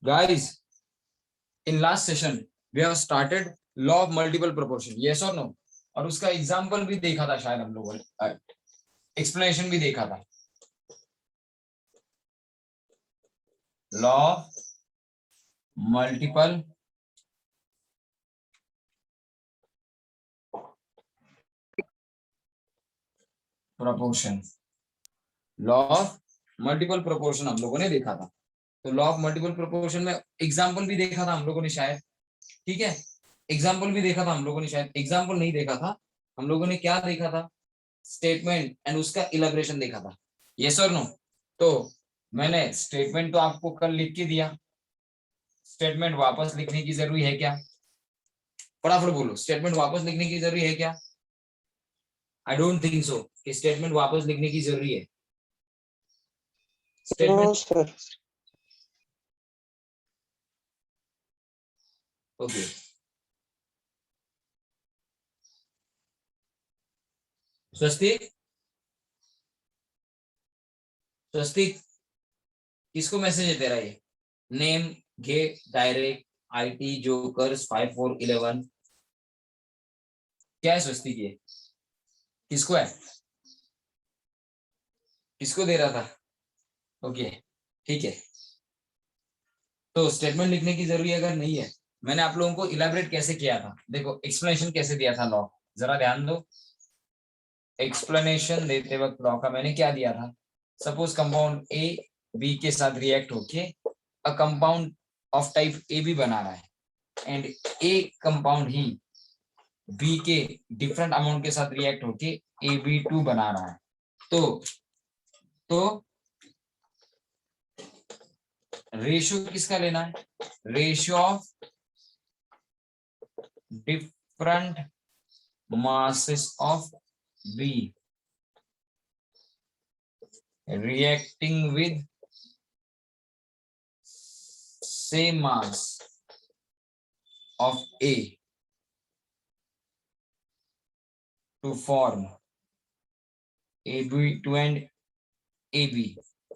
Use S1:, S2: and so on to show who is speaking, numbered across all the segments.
S1: guys, in last session we have started law of multiple proportion, yes or no? और उसका example भी देखा था शायद हम लोगों ने, एक्सप्लेनेशन भी देखा था। Law multiple proportion, law of multiple proportion हम लोगों ने देखा था। तो लॉ ऑफ मल्टीपल प्रोपोर्शन में एग्जांपल भी देखा था हम लोगों ने शायद, ठीक है, एग्जाम्पल भी देखा था हम लोगों ने शायद, एग्जाम्पल नहीं देखा था हम लोगों ने, क्या देखा था? स्टेटमेंट एंड उसका इलैबोरेशन देखा था, यस और नो? तो मैंने स्टेटमेंट तो आपको कल लिख के दिया, स्टेटमेंट वापस लिखने की जरूरी है क्या? फटाफट बोलो, स्टेटमेंट वापस लिखने की जरूरी है क्या? आई डोंट थिंक सो कि स्टेटमेंट वापस लिखने की जरूरी है। Statement
S2: sir.
S1: Okay, Swastik, Swastik किसको मैसेज है तेरा? ये नेम, गे, डायरेक्ट, आईटी, जोकर्स, 5411 क्या है स्वस्तिक? ये किसको है, किसको दे रहा था? ओके ठीक है, तो स्टेटमेंट लिखने की जरूरी अगर नहीं है, मैंने आप लोगों को इलैबोरेट कैसे किया था, देखो एक्सप्लेनेशन कैसे दिया था लॉ, जरा ध्यान दो। एक्सप्लेनेशन देते वक्त लॉ का मैंने क्या दिया था? सपोज कंपाउंड ए बी के साथ रिएक्ट होके a compound of type A B बना रहा है, एंड ए कंपाउंड ही बी के डिफरेंट अमाउंट के साथ रिएक्ट होके ए बी टू बना रहा है। तो रेशियो किसका लेना है? Ratio of different masses of B reacting with same mass of A to form AB2 and AB।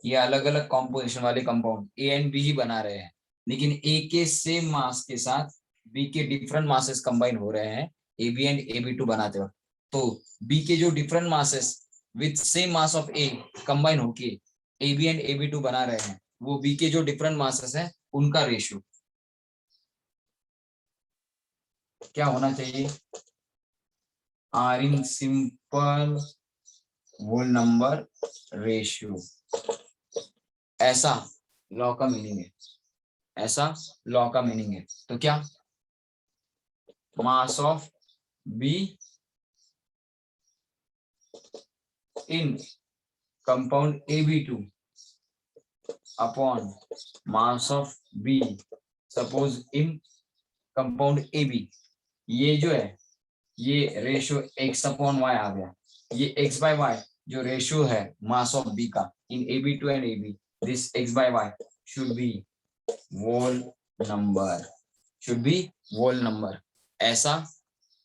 S1: ये अलग अलग कॉम्पोजिशन वाले कंपाउंड A एंड B ही बना रहे हैं, लेकिन A के सेम मास के साथ B के डिफरेंट मासेस कंबाइन हो रहे हैं AB एंड AB2 बनाते वक्त। तो B के जो different masses with same mass of A combine होके AB एंड AB2 बना रहे हैं, वो B के जो डिफरेंट मासेस हैं उनका रेशियो क्या होना चाहिए? Are in simple whole number ratio. ऐसा लॉ का मीनिंग है, ऐसा लॉ का मीनिंग है। तो क्या mass of B in compound AB2 upon mass of B suppose in compound AB, ये जो है ये रेशियो x अपॉन y आ गया। ये x बाय y जो रेशियो है मास ऑफ b का in AB2 and AB, this x by y should be whole number, should be whole number. ऐसा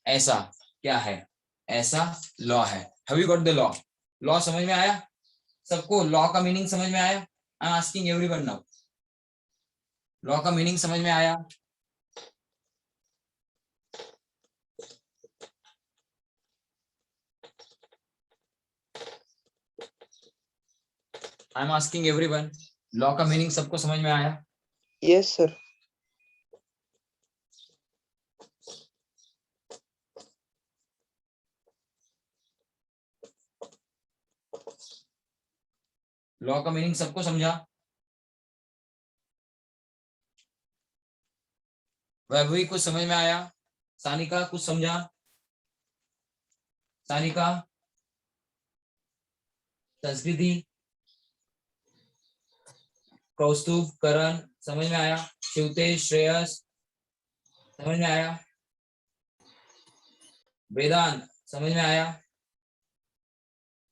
S1: ऐसा क्या है? ऐसा लॉ है। Have you got the law? Law समझ में आया सबको? लॉ का मीनिंग समझ में आया? आई am asking everyone now, law का मीनिंग समझ में आया? आई एम आस्किंग एवरीवन, लॉ का मीनिंग सबको समझ में आया?
S2: Yes sir.
S1: लॉ का मीनिंग सबको समझा? वैभवी कुछ समझ में आया? सानिका कुछ समझा? सानिका, संस्कृति, कौस्तुभ, करण समझ में आया? शिवतेज, श्रेयस समझ में आया? वेदांत समझ में आया?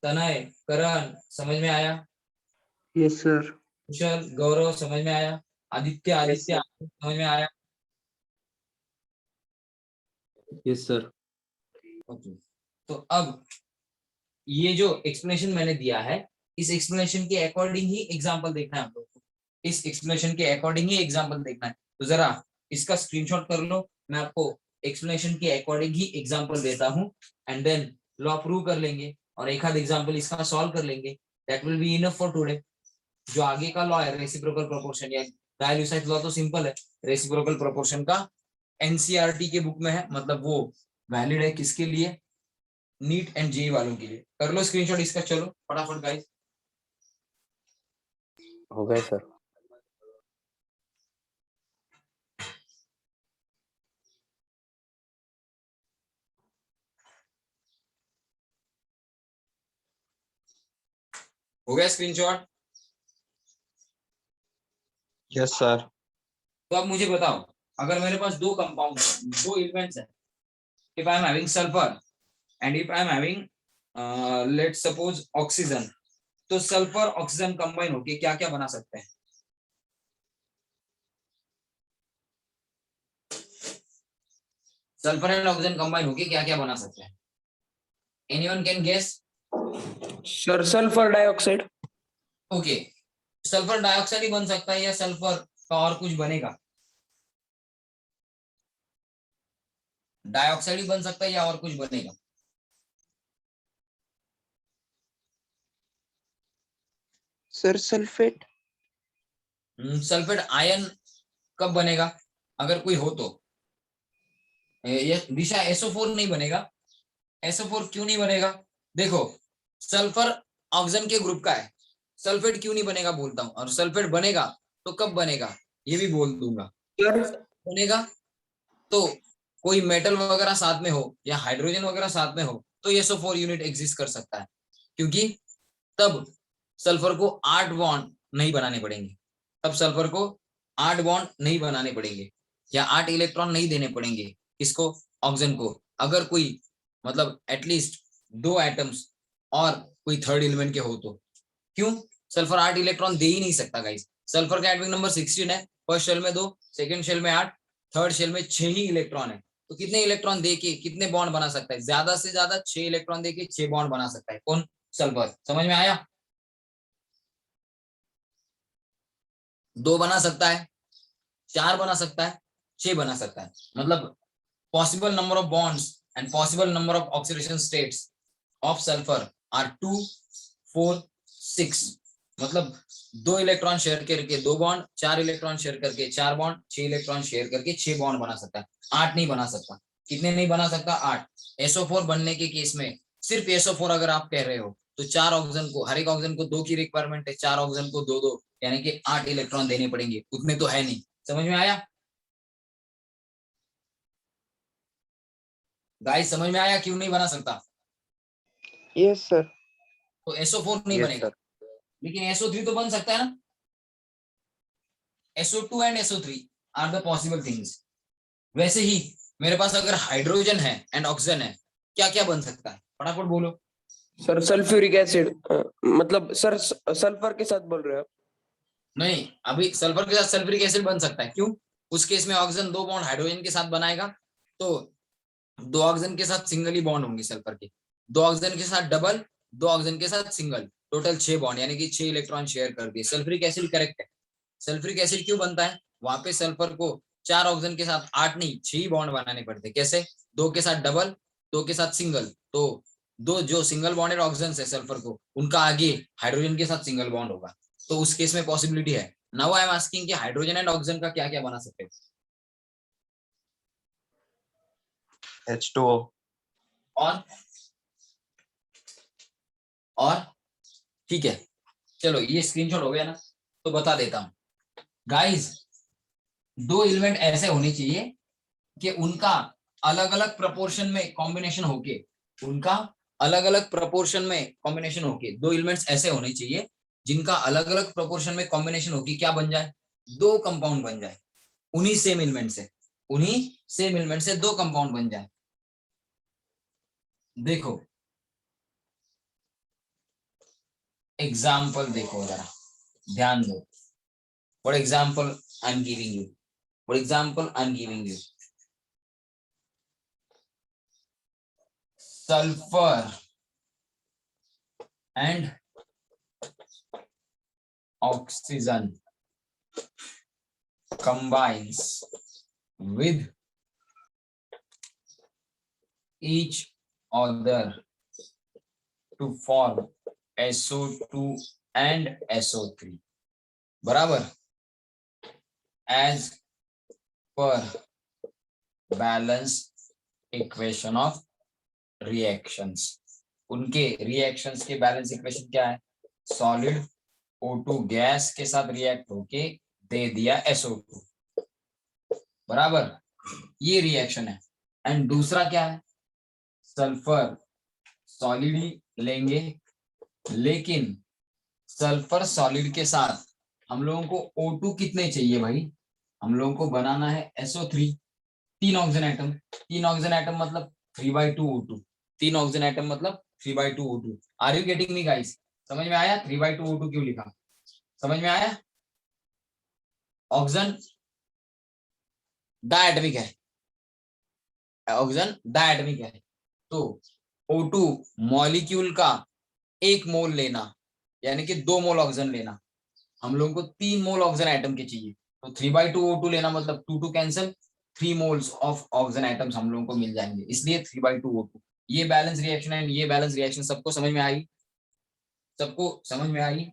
S1: तनय, करण समझ में आया?
S2: Yes sir.
S1: कुशल, गौरव समझ में आया? आदित्य, आदित्य समझ में आया?
S2: Yes sir.
S1: ओके, तो अब ये जो एक्सप्लेनेशन मैंने दिया है, इस एक्सप्लेनेशन के अकॉर्डिंग ही एग्जांपल देखना है हम लोग को। इस एक्सप्लेनेशन के अकॉर्डिंग ही एग्जाम्पल देखना है। तो जरा इसका स्क्रीनशॉट कर लो, मैं आपको एक्सप्लेनेशन के अकॉर्डिंग ही एग्जाम्पल देता हूँ, एंड देन लॉ प्रूव कर लेंगे और एक आध एग्जाम्पल इसका सॉल्व कर लेंगे। That will be enough for today. जो आगे का लॉ है रेसिप्रोकल प्रोपोर्शन या डायल्यूसाइड लॉ, तो सिंपल है। रेसिप्रोकल प्रोपोर्शन का एनसीईआरटी के बुक में है, मतलब वो वैलिड है किसके लिए, नीट एंड जेई वालों के लिए। कर लो स्क्रीनशॉट इसका, चलो फटाफट गाइस।
S2: हो गए सर।
S1: हो गया स्क्रीनशॉट?
S2: Yes sir.
S1: तो अब मुझे बताओ, अगर मेरे पास दो कंपाउंड, दो एलिमेंट्स है, if I am having sulphur and if I am having let's suppose oxygen, तो सल्फर ऑक्सीजन कंबाइन होके क्या क्या बना सकते हैं? सल्फर एंड ऑक्सीजन कंबाइन होके क्या क्या बना सकते हैं? Anyone can guess?
S2: Sir sulphur dioxide.
S1: Okay, sulphur dioxide ही बन सकता है या सल्फर का और कुछ बनेगा? डाइऑक्साइड ही बन सकता है या और कुछ बनेगा?
S2: Sir sulphate.
S1: सल्फेट आयन कब बनेगा अगर कोई हो तो? ये दिशा SO4 नहीं बनेगा। SO4 क्यों नहीं बनेगा? देखो, सल्फर ऑक्सीजन के ग्रुप का है, सल्फेट क्यों नहीं बनेगा बोलता हूँ, और सल्फेट बनेगा तो कब बनेगा ये भी बोल दूंगा।
S2: सर
S1: बनेगा तो कोई मेटल वगैरह साथ में हो या हाइड्रोजन वगैरह साथ में हो तो SO4 यूनिट एग्जिस्ट कर सकता है, क्योंकि तब सल्फर को 8 बॉन्ड नहीं बनाने पड़ेंगे, तब सल्फर को 8 बॉन्ड नहीं बनाने पड़ेंगे या 8 इलेक्ट्रॉन नहीं देने पड़ेंगे। किसको? ऑक्सीजन को। अगर कोई मतलब एटलीस्ट 2 एटम्स और कोई थर्ड एलिमेंट के हो तो। क्यों? सल्फर 8 इलेक्ट्रॉन दे ही नहीं सकता गाइस। सल्फर का एटॉमिक नंबर 16 है, फर्स्ट शेल में 2, सेकंड शेल में 8, थर्ड शेल में 6 ही इलेक्ट्रॉन है। तो कितने इलेक्ट्रॉन देके कितने बॉन्ड बना सकता है? ज्यादा से ज्यादा 6 इलेक्ट्रॉन देके 6 बॉन्ड बना सकता है। कौन? सल्फर। समझ में आया? 2 बना सकता है, 4 बना सकता है, 6 बना सकता है। मतलब possible number of bonds and possible number of oxidation states of sulfur are 2, 4, 6। मतलब 2 इलेक्ट्रॉन शेयर करके 2 बॉन्ड, 4 इलेक्ट्रॉन शेयर करके 4 बॉन्ड, 6 इलेक्ट्रॉन शेयर करके 6 बॉन्ड बना सकता है। 8 नहीं बना सकता। कितने नहीं बना सकता? 8। SO4 बनने के केस में सिर्फ SO4 अगर आप कह रहे हो तो 4 ऑक्सीजन को, हर एक ऑक्सीजन को 2 की रिक्वायरमेंट है, 4 ऑक्सीजन को 2 2, यानी कि 8 इलेक्ट्रॉन देने पड़ेंगे। उतने तो है नहीं। समझ में आया गाइस? समझ में आया क्यों नहीं बना सकता?
S2: Yes sir.
S1: तो SO4 नहीं बनेगा, लेकिन SO3 तो बन सकता है ना। SO2 and SO3 are the possible things. वैसे ही मेरे पास अगर हाइड्रोजन है एंड ऑक्सीजन है, क्या क्या बन सकता है? फटाफट बोलो।
S2: सर सल्फ्यूरिक एसिड, मतलब सर सल्फर के साथ बोल रहे हो?
S1: नहीं, अभी सल्फर के साथ सल्फ्यूरिक एसिड बन सकता है। क्यों? उस केस में ऑक्सीजन 2 बॉन्ड हाइड्रोजन के साथ बनाएगा, तो 2 ऑक्सीजन के साथ सिंगल ही बॉन्ड होंगे सल्फर के, 2 ऑक्सीजन के साथ डबल, 2 ऑक्सीजन के साथ सिंगल, टोटल 6 बॉन्ड, यानी कि 6 इलेक्ट्रॉन शेयर कर दिए। सल्फ्यूरिक एसिड करेक्ट है। सल्फ्यूरिक एसिड क्यों बनता है? वहां पे सल्फर को 4 ऑक्सीजन के साथ 8 नहीं 6 ही बॉन्ड बनाने पड़ते। कैसे? 2 के साथ डबल, 2 के साथ सिंगल, तो 2 जो सिंगल बॉन्डेड ऑक्सीजन है सल्फर को, उनका आगे हाइड्रोजन के साथ सिंगल बॉन्ड होगा, तो उस केस में पॉसिबिलिटी है। नाउ आई एम आस्किंग कि हाइड्रोजन एंड ऑक्सीजन का क्या क्या बना सकते हैं?
S2: H2O।
S1: और ठीक है, चलो ये स्क्रीनशॉट हो गया ना, तो बता देता हूं गाइस। 2 एलिमेंट ऐसे होने चाहिए कि उनका अलग अलग प्रपोर्शन में कॉम्बिनेशन होके, उनका अलग अलग प्रपोर्शन में कॉम्बिनेशन होके 2 एलिमेंट्स ऐसे होने चाहिए जिनका अलग अलग प्रपोर्शन में कॉम्बिनेशन होके क्या बन जाए? 2 कंपाउंड बन जाए। उन्हीं सेम एलिमेंट से, उन्हीं सेम एलिमेंट से 2 कंपाउंड बन जाए। देखो एग्जाम्पल देखो जरा, ध्यान दो। What example I'm giving you? What example I'm giving you? Sulfur and oxygen. combines with each other to form SO2 and SO3 बराबर as per balance equation of reactions. उनके reactions के balance equation क्या है? Solid O2 gas के साथ react होके दे दिया SO2 बराबर, ये रिएक्शन है। एंड दूसरा क्या है? सल्फर सॉलिड ही लेंगे, लेकिन सल्फर सॉलिड के साथ हम लोगों को O2 कितने चाहिए भाई? हम लोगों को बनाना है SO3, 3 oxygen atom. 3 oxygen atom मतलब 3/2 O2, 3 ऑक्सीजन एटम मतलब 3/2 O2। Are you getting me guys? समझ में आया 3/2 O2 क्यों लिखा? समझ में आया? ऑक्सीजन डायटमिक है, ऑक्सीजन डायटमिक है, तो O2 मॉलिक्यूल का 1 मोल लेना, यानी कि 2 मोल ऑक्सीजन लेना। हम लोगों को 3 मोल ऑक्सीजन एटम के चाहिए, तो 3/2 O2 लेना मतलब 2 cancel, 3 moles of oxygen atoms हम लोगों को मिल जाएंगे, इसलिए 3/2 O2। ये बैलेंस रिएक्शन है, ये बैलेंस रिएक्शन सबको समझ में आई? सबको समझ में आई?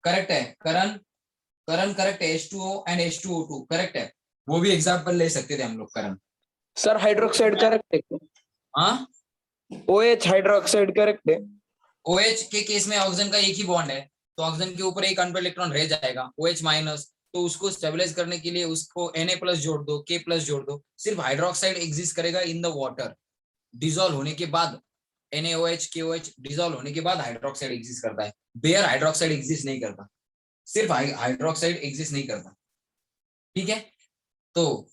S1: करेक्ट है करण? करण करेक्ट है, H2O एंड H2O2 करेक्ट है। वो भी एग्जांपल ले सकते थे हम लोग करण।
S2: सर हाइड्रोक्साइड करेक्ट है?
S1: हाँ,
S2: OH हाइड्रोक्साइड करेक्ट है?
S1: OH के केस में ऑक्सीजन का एक ही बॉन्ड है, तो ऑक्सीजन के ऊपर एक अनपेड इलेक्ट्रॉन रह जाएगा OH माइनस, तो उसको स्टेबलाइज करने के लिए उसको Na+ जोड़ दो, K+ जोड़ दो। सिर्फ हाइड्रोक्साइड एग्जिस्ट करेगा इन द वाटर, डिसॉल्व होने के बाद NaOH KOH डिसॉल्व होने के बाद हाइड्रोक्साइड एग्जिस्ट करता है। बेयर हाइड्रोक्साइड एग्जिस्ट नहीं करता, सिर्फ हाइड्रोक्साइड एग्जिस्ट नहीं करता, ठीक है? तो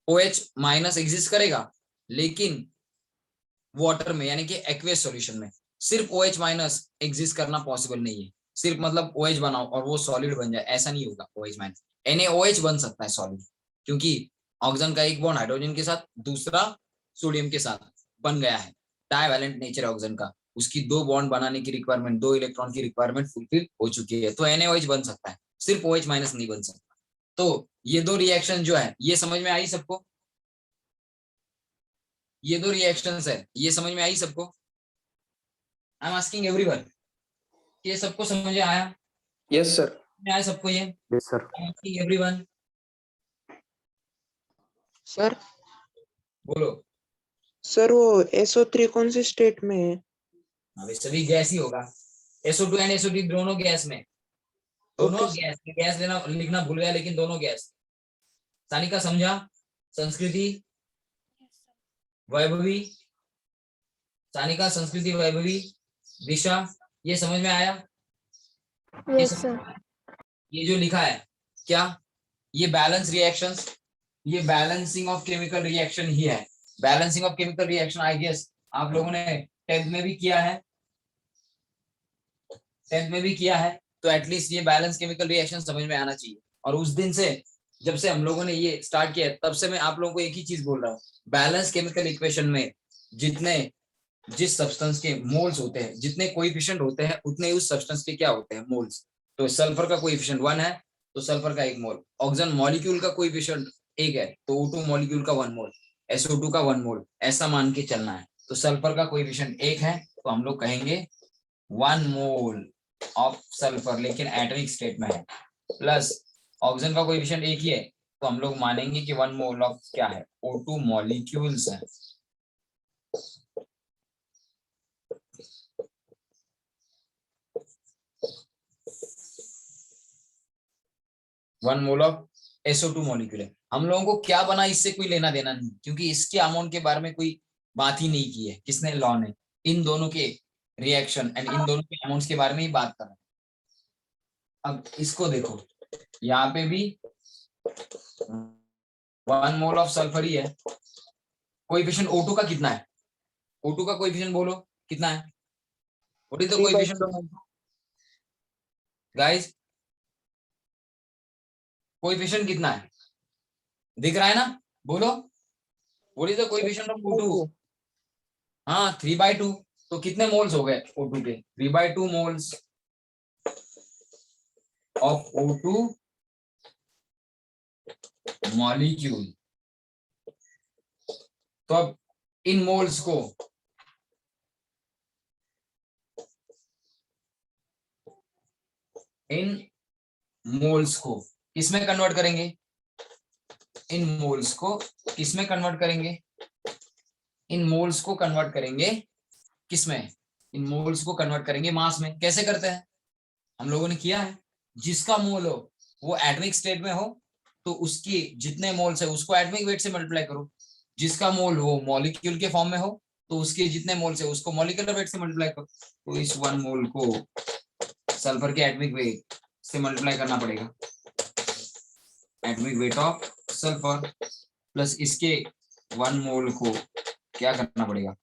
S1: OH माइनस एग्जिस्ट करेगा, लेकिन वाटर में यानी कि एक्वेस सॉल्यूशन में सिर्फ OH माइनस एग्जिस्ट करना पॉसिबल नहीं है। सिर्फ मतलब OH बनाओ और वो सॉलिड बन जाए, ऐसा नहीं होगा। OH माइनस NaOH बन सकता है सॉलिड, क्योंकि ऑक्सीजन का एक बॉन्ड हाइड्रोजन के साथ, दूसरा सोडियम के साथ बन गया है। डाइवैलेंट नेचर है ऑक्सीजन का, उसकी 2 बॉन्ड बनाने की रिक्वायरमेंट, 2 इलेक्ट्रॉन की रिक्वायरमेंट फुलफिल हो चुकी है, तो NaOH बन सकता है, सिर्फ OH माइनस नहीं बन सकता। तो ये 2 रिएक्शन जो है, ये समझ में आई सबको? ये 2 रिएक्शंस है, ये समझ में आई सबको? आई एम आस्किंग एवरीवन, ये सबको समझ में आया?
S2: Yes sir.
S1: में आया सबको ये?
S3: Yes sir.
S1: I am asking everyone.
S4: Sir
S1: बोलो।
S4: सर वो SO3 कौन से स्टेट में है?
S1: अभी सभी गैस ही होगा, SO2 एंड SO3 दोनों गैस में, दोनों
S4: Okay,
S1: गैस में। गैस लेना लिखना भूल गया, लेकिन दोनों गैस। सानिका समझा? संस्कृति वैभवी, सानिका संस्कृति वैभवी, दिशा, ये समझ में आया? ये
S5: यस सर।
S1: ये जो लिखा है क्या, ये बैलेंस रिएक्शंस, ये बैलेंसिंग ऑफ केमिकल रिएक्शन ही है। Balancing of chemical reaction I guess आप लोगों ने 10th में भी किया है, 10th में भी किया है, तो एटलीस्ट ये बैलेंस केमिकल रिएक्शन समझ में आना चाहिए। और उस दिन से, जब से हम लोगों ने ये स्टार्ट किया, तब से मैं आप लोगों को एक ही चीज बोल रहा हूँ, बैलेंस केमिकल इक्वेशन में जिस सब्सटेंस के मोल्स होते हैं, जितने कोएफिशिएंट होते हैं, उतने उस सब्सटेंस के क्या होते हैं, मोल्स। तो सल्फर का कोएफिशिएंट 1 है, तो सल्फर का 1 मोल। ऑक्सीजन मॉलिक्यूल का कोएफिशिएंट 1 है, तो O2 मॉलिक्यूल का 1 मोल, SO2 का 1 मोल, ऐसा मान के चलना है। तो सल्फर का कोएफिशिएंट 1 है, तो हम लोग कहेंगे 1 मोल ऑफ सल्फर, लेकिन एटॉमिक स्टेट में है। प्लस ऑक्सीजन का कोएफिशिएंट 1 ही है, तो हम लोग मानेंगे कि 1 मोल ऑफ क्या है, O2 मॉलिक्यूल्स है। One mole of SO2 molecule है। हम लोगों को क्या बना इससे कोई लेना देना नहीं, क्योंकि इसके अमाउंट के बारे में कोई बात ही नहीं की है। किसने? लॉ ने। इन दोनों के रिएक्शन एंड इन दोनों के अमाउंट्स के बारे में ही बात कर रहा है। अब इसको देखो, यहाँ पे भी 1 मोल ऑफ सल्फर ही है। कोएफिशिएंट O2 का कितना है? O2 का कोएफिशिएंट बोलो कितना है? What is the coefficient of O2 guys? Coefficient कितना है? दिख रहा है ना? बोलो, what is the coefficient of O2? हाँ 3/2। तो कितने मोल्स हो गए O2 के? 3/2 मोल्स। Of O2 molecule. तो अब इन मोल्स को किसमें कन्वर्ट करेंगे? इन मोल्स को किसमें कन्वर्ट करेंगे? इन मोल्स को कन्वर्ट करेंगे किसमें? इन मोल्स को कन्वर्ट करेंगे मास में। कैसे करते हैं? हम लोगों ने किया है, जिसका मोल हो वो एटॉमिक स्टेट में हो तो उसकी जितने मोल्स है उसको एटॉमिक वेट से मल्टीप्लाई करो। जिसका मोल हो मॉलिक्यूल के फॉर्म में हो तो उसके जितने मोल्स है उसको मॉलिक्यूलर वेट से मल्टीप्लाई करो। तो इस 1 मोल को सल्फर के एटॉमिक वेट से मल्टीप्लाई करना पड़ेगा, atomic weight of sulphur, plus इसके 1 मोल को क्या करना पड़ेगा?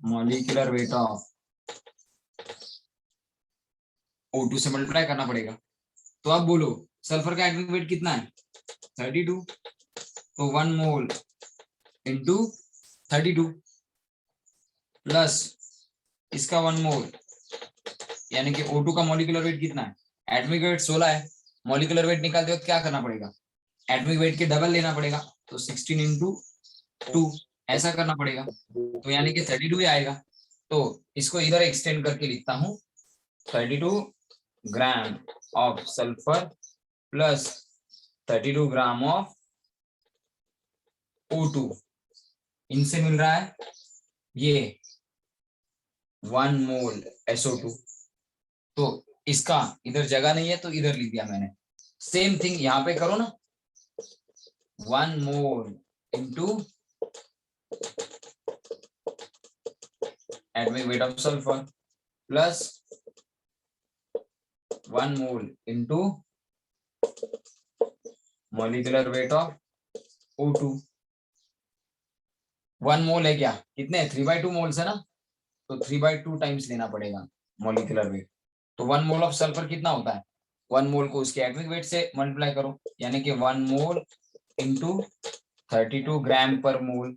S1: मॉलिक्यूलर वेट ऑफ O2 से मल्टीप्लाई करना पड़ेगा। तो अब बोलो सल्फर का एटॉमिक वेट कितना है? 32। तो 1 मोल इंटू 32 प्लस इसका 1 मोल, यानी कि O2 का मॉलिक्यूलर वेट कितना है? एटॉमिक वेट 16 है, मॉलिक्यूलर वेट निकालते वक्त क्या करना पड़ेगा? एटॉमिक वेट के डबल लेना पड़ेगा, तो 16 इंटू 2 ऐसा करना पड़ेगा। तो यानी कि 32 ही आएगा। तो इसको इधर एक्सटेंड करके लिखता हूं, 32 gram of sulphur plus 32 gram of O2, इनसे मिल रहा है ये 1 मोल SO2। तो इसका इधर जगह नहीं है तो इधर लिख दिया मैंने। सेम थिंग यहां पे करो ना, 1 mole into atomic weight of sulphur plus 1 mole into molecular weight of O2। 1 मोल है क्या? कितने? 3/2 मोल्स है ना, तो 3/2 टाइम्स लेना पड़ेगा मॉलिक्यूलर वेट। तो 1 मोल ऑफ सल्फर कितना होता है? 1 मोल को उसके एटॉमिक वेट से मल्टीप्लाई करो, यानी कि 1 मोल इंटू 32 ग्राम पर मोल।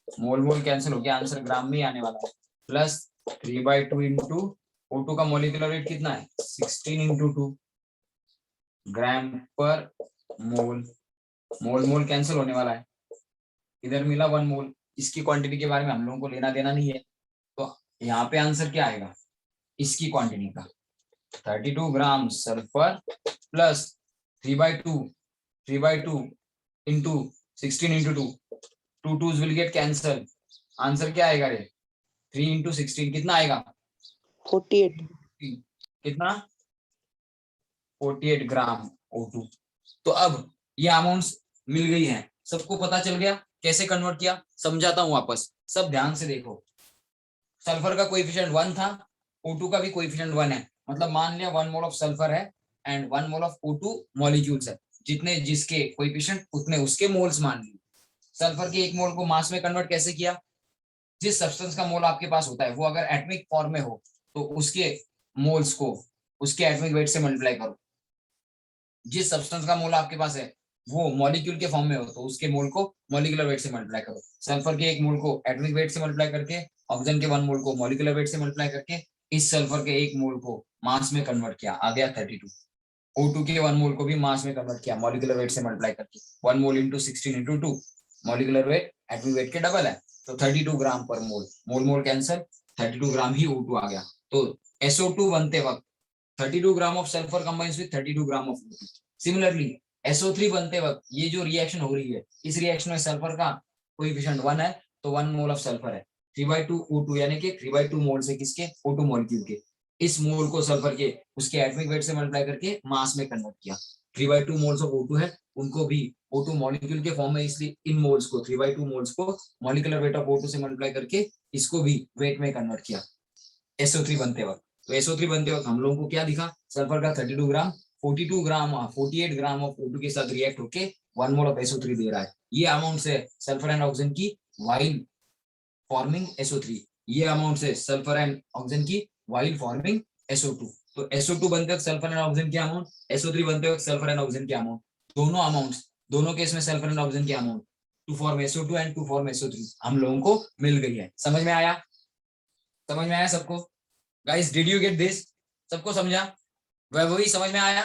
S1: मोल मोल कैंसिल हो गया, आंसर ग्राम में ही आने वाला है, प्लस 3/2 इंटू O2 का मॉलिक्यूलर वेट कितना है? 16 इंटू 2 ग्राम पर मोल। मोल मोल कैंसिल होने वाला है, इधर मिला 1 मोल। इसकी क्वांटिटी के बारे में हम लोगों को लेना देना नहीं है, तो यहाँ पे आंसर क्या आएगा इसकी क्वांटिटी का? 32 ग्राम sulphur plus 3/2 into 16 into 2, 2 2s will get cancel. Answer क्या आएगा रे? 3 इंटू 16 कितना आएगा?
S4: 48।
S1: कितना? 48 ग्राम O2। तो अब ये अमाउंट्स मिल गई है, सबको पता चल गया कैसे कन्वर्ट किया? समझाता हूं वापस, सब ध्यान से देखो। सल्फर का कोएफिशिएंट 1 था, O2 का भी कोएफिशिएंट 1 है, मतलब मान लिया 1 मोल ऑफ सल्फर है and 1 mole of O2 molecules है, जितने जिसके कोएफिशिएंट उतने उसके मोल्स मान लिए। सल्फर के 1 मोल को मास में कन्वर्ट कैसे किया? जिस सब्सटेंस का मोल आपके पास होता है वो अगर एटॉमिक फॉर्म में हो तो उसके मोल्स को उसके एटॉमिक वेट से मल्टीप्लाई करो। जिस सब्सटेंस का मोल आपके पास है वो मॉलिक्यूल के फॉर्म में हो तो उसके मोल को मॉलिक्यूलर वेट से मल्टीप्लाई करो। सल्फर के 1 मोल को एटॉमिक वेट से मल्टीप्लाई करके, ऑक्सीजन के 1 मोल को मॉलिक्यूलर वेट से मल्टीप्लाई करके इस सल्फर के 1 मोल को मास में कन्वर्ट किया, आ गया 32। O2 के 1 मोल को भी मास में कन्वर्ट किया मॉलिक्यूलर वेट से मल्टीप्लाई करके, 1 mole into 16 into 2, molecular weight atomic weight के डबल है, तो 32 ग्राम पर मोल। मोल मोल कैंसिल, 32 ग्राम ही O2 आ गया। तो SO2 बनते वक्त 32 gram of sulphur combines with 32 gram of O2। Similarly SO3 बनते वक्त ये जो रिएक्शन हो रही है, इस रिएक्शन में सल्फर का कोएफिशिएंट 1 है, तो 1 मोल ऑफ सल्फर है, 3/2 O2 यानी कि 3/2 मोल से किसके? O2 मॉलिक्यूल के। इस मोल को सल्फर के उसके एटॉमिक वेट से मल्टीप्लाई करके मास में कन्वर्ट किया। 3/2 मोल्स ऑफ O2 है, उनको भी O2 मॉलिक्यूल के फॉर्म में, इसलिए इन मोल्स को 3/2 मोल्स को मॉलिक्यूलर वेट ऑफ O2 से मल्टीप्लाई करके इसको भी वेट में कन्वर्ट किया SO3 बनते वक्त। तो SO3 बनते वक्त हम लोगों को क्या दिखा? सल्फर का 32 ग्राम 48 ग्राम ऑफ O2 के साथ रिएक्ट होके 1 मोल ऑफ SO3 दे रहा है। ये अमाउंट है सल्फर एंड ऑक्सीजन की वाइल फॉर्मिंग SO3, ये अमाउंट है सल्फर एंड ऑक्सीजन की वाइल फॉर्मिंग SO2। तो SO2 बनते वक्त सल्फर एंड ऑक्सीजन की अमाउंट, SO3 बनते वक्त सल्फर एंड ऑक्सीजन की अमाउंट, दोनों अमाउंट्स, दोनों केस में सल्फर एंड ऑक्सीजन की amount to form SO2 and to form SO3 हम लोगों को मिल गई है। समझ में आया? समझ में आया सबको? Guys did you get this? सबको समझा? वैभवी समझ में आया?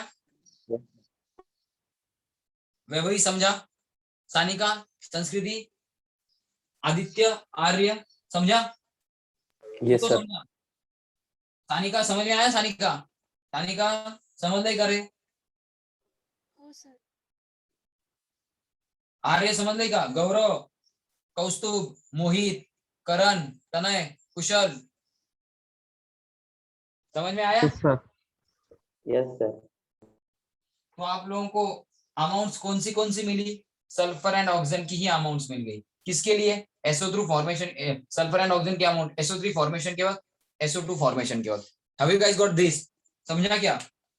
S1: वैभवी समझा? सानिका, संस्कृति, आदित्य, आर्य समझा?
S2: यस
S1: तो
S2: सर।
S1: समझा? सानिका समझ में आया? सानिका, सानिका समझ नहीं करे? आर्य समझ नहीं का? गौरव, कौस्तुभ, मोहित, करण, तनय, कुशल समझ में आया?
S2: सर। Yes sir.
S1: तो आप लोगों को अमाउंट्स कौन सी मिली? सल्फर एंड ऑक्सीजन की ही अमाउंट्स मिल गई। किसके लिए? SO2 formation, sulphur and oxygen के अमाउंट SO3 फॉर्मेशन के वक्त, SO2 फॉर्मेशन के वक्त। Have you guys got this? समझा क्या?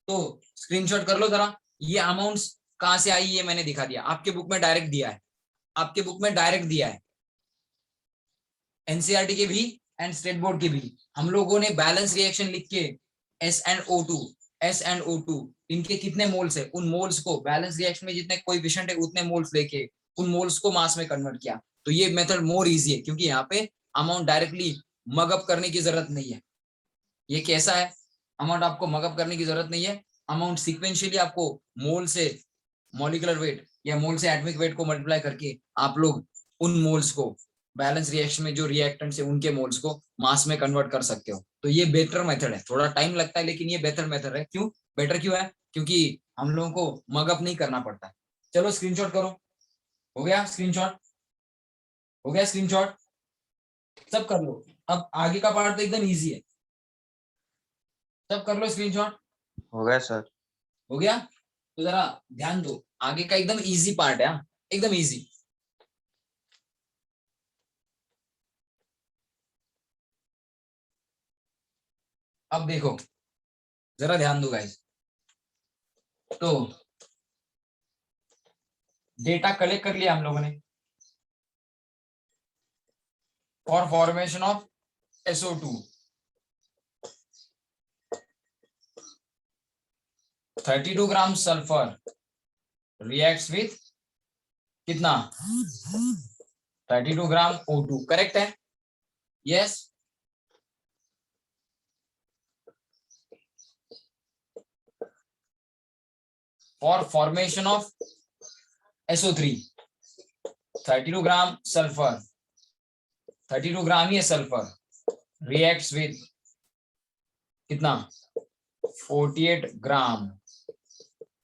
S1: तो स्क्रीनशॉट कर लो जरा। ये अमाउंट्स कहां से आई ये मैंने दिखा दिया, आपके बुक में डायरेक्ट दिया है, आपके बुक में डायरेक्ट दिया है, एनसीईआरटी के भी एंड स्टेट बोर्ड के भी। हम लोगों ने बैलेंस रिएक्शन लिख के S&O2 इनके कितने मोल्स है, उन मोल्स को बैलेंस रिएक्शन में जितने कोएफिशिएंट है उतने मोल्स लेके उन मोल्स को मास में कन्वर्ट किया। तो ये मेथड मोर इजी है क्योंकि यहाँ पे अमाउंट डायरेक्टली मगअप करने की जरूरत नहीं है। ये कैसा है? अमाउंट आपको मगअप करने की जरूरत नहीं है। अमाउंट सीक्वेंशियली आपको मोल से मॉलिक्यूलर वेट या मोल से एटॉमिक वेट को मल्टीप्लाई करके आप लोग उन मोल्स को बैलेंस रिएक्शन में जो रिएक्टेंट्स है उनके मोल्स को मास में कन्वर्ट कर सकते हो। तो ये बेटर मेथड है, थोड़ा टाइम लगता है लेकिन ये बेटर मेथड है। क्यों बेटर क्यों है? क्योंकि हम लोगों को मगअप नहीं करना पड़ता। चलो स्क्रीनशॉट करो। हो गया स्क्रीनशॉट? हो गया स्क्रीनशॉट? सब कर लो। अब आगे का पार्ट तो एकदम ईजी है, सब कर लो स्क्रीनशॉट।
S3: हो गया सर।
S1: हो गया? तो जरा ध्यान दो, आगे का एकदम इजी पार्ट है, एकदम इजी। अब देखो जरा ध्यान दो गाइस। तो डेटा कलेक्ट कर लिया हम लोगों ने for formation of SO2। 32 gram sulphur reacts with कितना? 32 ग्राम O2। करेक्ट है? Yes. For formation of SO3 32 gram sulphur, 32 ग्राम ही है सल्फर, रिएक्ट्स विथ कितना? 48 ग्राम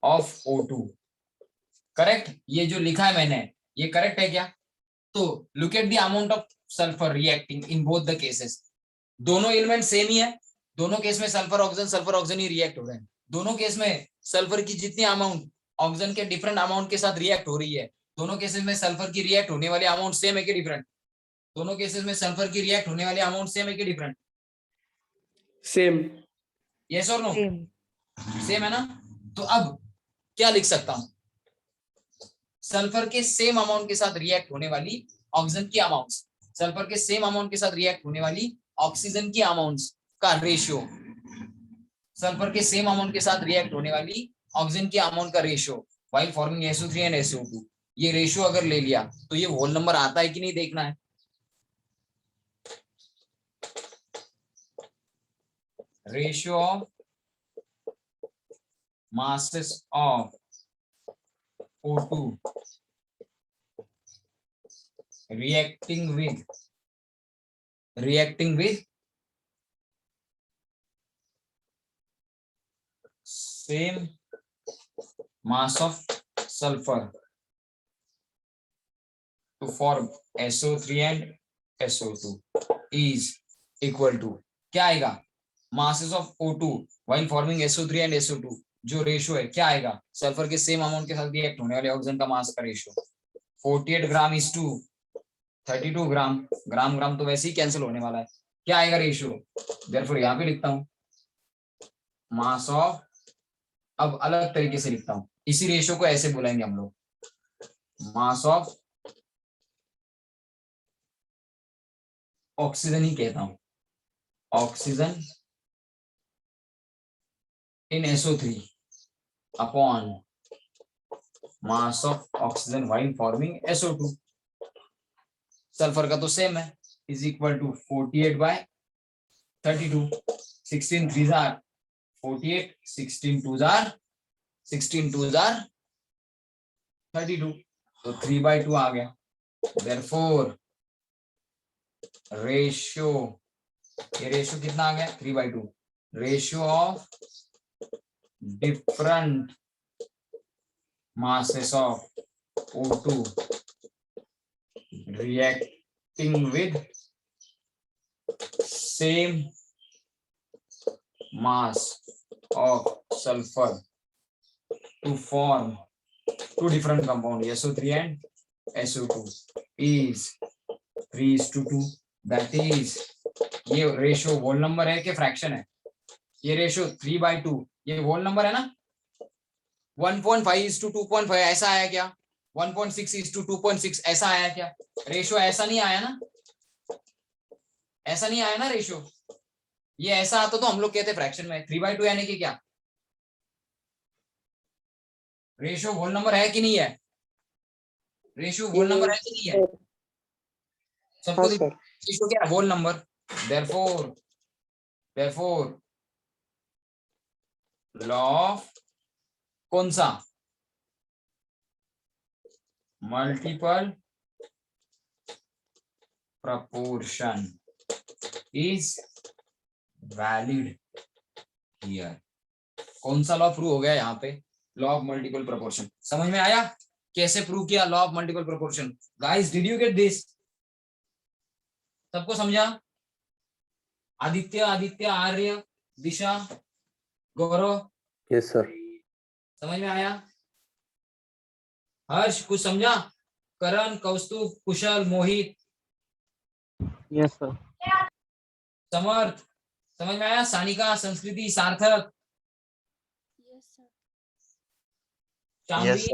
S1: ऑफ O2। करेक्ट? ये जो लिखा है मैंने ये करेक्ट है क्या? तो look at the amount of sulphur reacting in both the cases. दोनों एलिमेंट सेम ही है, दोनों केस में सल्फर ऑक्सीजन ही रिएक्ट हो रहे हैं। दोनों केस में सल्फर की जितनी अमाउंट ऑक्सीजन के डिफरेंट अमाउंट के साथ रिएक्ट हो रही है। दोनों केसेस में सल्फर की रिएक्ट होने वाली अमाउंट सेम है कि डिफरेंट? दोनों केसेस में सल्फर की रिएक्ट होने वाली अमाउंट सेम है कि डिफरेंट?
S2: सेम।
S1: यस और नो?
S5: सेम।
S1: सेम है ना? तो अब क्या लिख सकता हूं? सल्फर के सेम अमाउंट के साथ रिएक्ट होने वाली ऑक्सीजन की अमाउंट्स, सल्फर के सेम अमाउंट के साथ रिएक्ट होने वाली ऑक्सीजन की अमाउंट्स का रेशियो, सल्फर के सेम अमाउंट के साथ रिएक्ट होने वाली ऑक्सीजन की अमाउंट का ratio while forming SO3 and SO2। ये रेशियो अगर ले लिया तो ये होल नंबर आता है कि नहीं देखना है। Ratio of masses of O2 reacting with same mass of sulfur to form SO3 and SO2 is equal to क्या आएगा? masses of O2 while forming SO3 and SO2 जो रेशियो है क्या आएगा? सल्फर के सेम अमाउंट के साथ रिएक्ट होने वाले ऑक्सीजन का मास का रेशियो 48 ग्राम इज टू 32 ग्राम। ग्राम ग्राम तो वैसे ही कैंसिल होने वाला है। क्या आएगा रेशियो? देयरफॉर यहाँ पे लिखता हूं मास ऑफ, अब अलग तरीके से लिखता हूं, इसी रेशियो को ऐसे बुलाएंगे हम लोग, मास ऑफ ऑक्सीजन ही कहता हूं, oxygen in SO3 upon mass of oxygen while forming SO2। Sulphur का तो सेम है, is equal to 48 bye 32। 16 3 are 48, 16 twos are 32, तो 3/2 आ गया. Therefore रेशियो, ये रेशियो कितना आ गया 3/2. Ratio of different masses of O2 reacting with same mass of sulfur to form two different compound SO3 and SO2 is 3:2. That is, ये ratio whole number है कि fraction है? ये रेशियो 3/2 ये whole number है ना. 1.5:2.5 ऐसा आया क्या? 1.6:2.6 ऐसा आया क्या? रेशियो ऐसा नहीं आया ना, ऐसा नहीं आया ना रेशियो. ये ऐसा आता तो हम लोग कहते फ्रैक्शन में. 3/2 यानी कि क्या? रेशियो होल नंबर है कि नहीं है? रेशियो होल नंबर है कि नहीं है? सबको
S4: हाँ सर.
S1: रेशियो क्या है? Whole number. therefore law of कौन सा? Multiple proportion is valid here. कौन सा लॉ प्रूव हो गया यहाँ पे? Law of multiple proportion. समझ में आया कैसे प्रूव किया law of multiple proportion? Guys did you get this? सबको समझा? Aditya, Arya, Disha, Gaurav,
S2: yes sir.
S1: समझ में आया? हर्ष कुछ समझा? करण, कौस्तुभ, कुशल, मोहित,
S3: यस सर.
S1: समर्थ समझ में आया? Sanika, Sanskriti, Sarthak, Shamvi,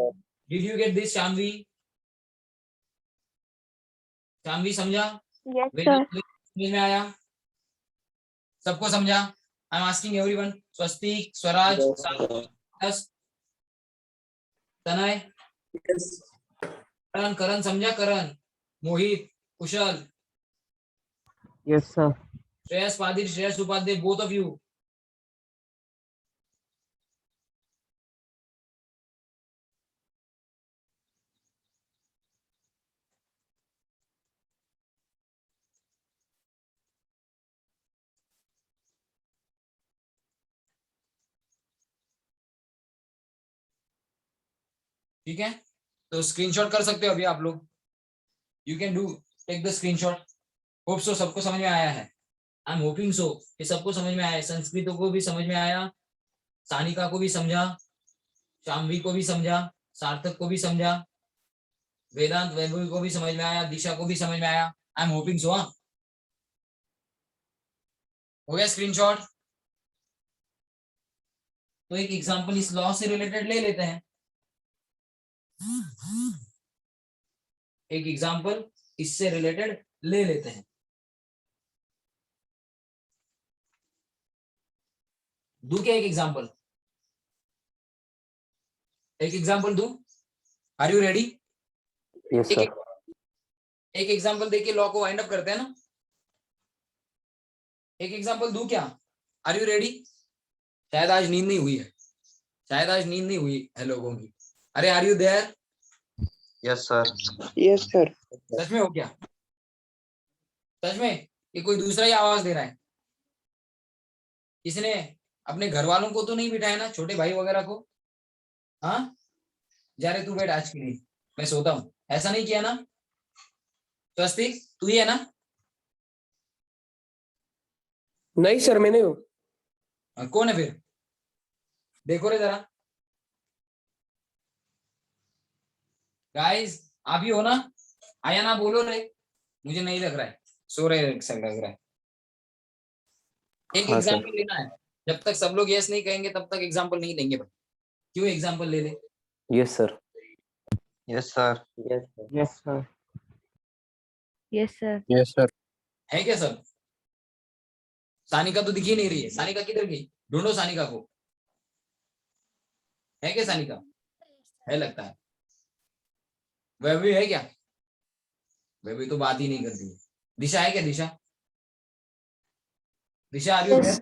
S1: did you get this? Shamvi समझा? समझ में आया? सबको समझा? I am asking everyone. Swastik, Swaraj, Tanay, Karan समझा? Karan, Mohit, Kushal,
S3: yes sir.
S1: Shreyas Padil, Shreyas Upadhyay, both of you. ठीक है, तो स्क्रीनशॉट कर सकते हो अभी आप लोग. You can do, take the screenshot. Hope so सबको समझ में आया है. आई एम होपिंग सो कि सबको समझ में आया है. संस्कृत को भी समझ में आया, सानिका को भी समझा, शाम्वी को भी समझा, सार्थक को भी समझा, वेदांत वैभवी को भी समझ में आया, दिशा को भी समझ में आया. आई एम होपिंग सो. हाँ हो गया स्क्रीनशॉट. तो एक एग्जांपल इस लॉ से रिलेटेड ले लेते हैं. एक एग्जांपल इससे रिलेटेड ले लेते हैं. दू क्या? एक एग्जांपल दू. Are you ready?
S2: Yes sir.
S1: एक एग्जांपल देके लॉ को वाइंड अप करते हैं ना. एक एग्जांपल दू क्या? Are you ready? शायद आज नींद नहीं हुई है लोगों की. अरे are you there?
S5: Yes sir.
S4: Yes sir.
S1: सच में हो क्या? सच में? ये कोई दूसरा ही आवाज दे रहा है? किसने? अपने घर वालों को तो नहीं बिठाया ना, छोटे भाई वगैरह को? हाँ जा रहे तू बैठ आज के लिए, मैं सोता हूँ, ऐसा नहीं किया ना? स्वस्तिक तू ही है ना?
S2: नहीं सर, मैं नहीं हूँ.
S1: कौन है फिर? देखो रे जरा. गाइस आप ही हो ना? आया ना, बोलो रे. मुझे नहीं लग रहा है, सो रहे लग रहा है. एक
S2: हाँ,
S1: एग्जांपल लेना है. जब तक सब लोग यस नहीं कहेंगे तब तक एग्जांपल नहीं लेंगे भाई. क्यों? एग्जांपल ले ले.
S2: Yes sir.
S5: Yes sir.
S3: Yes sir.
S6: Yes sir.
S3: Yes sir.
S1: है क्या सब? सानिका तो दिख ही नहीं रही है. सानिका किधर गई? ढूंढो सानिका को. है क्या सानिका? है लगता है. वैभवी है क्या? वैभवी तो बात ही नहीं करती है. दिशा है क्या? दिशा, दिशा आर यू देयर?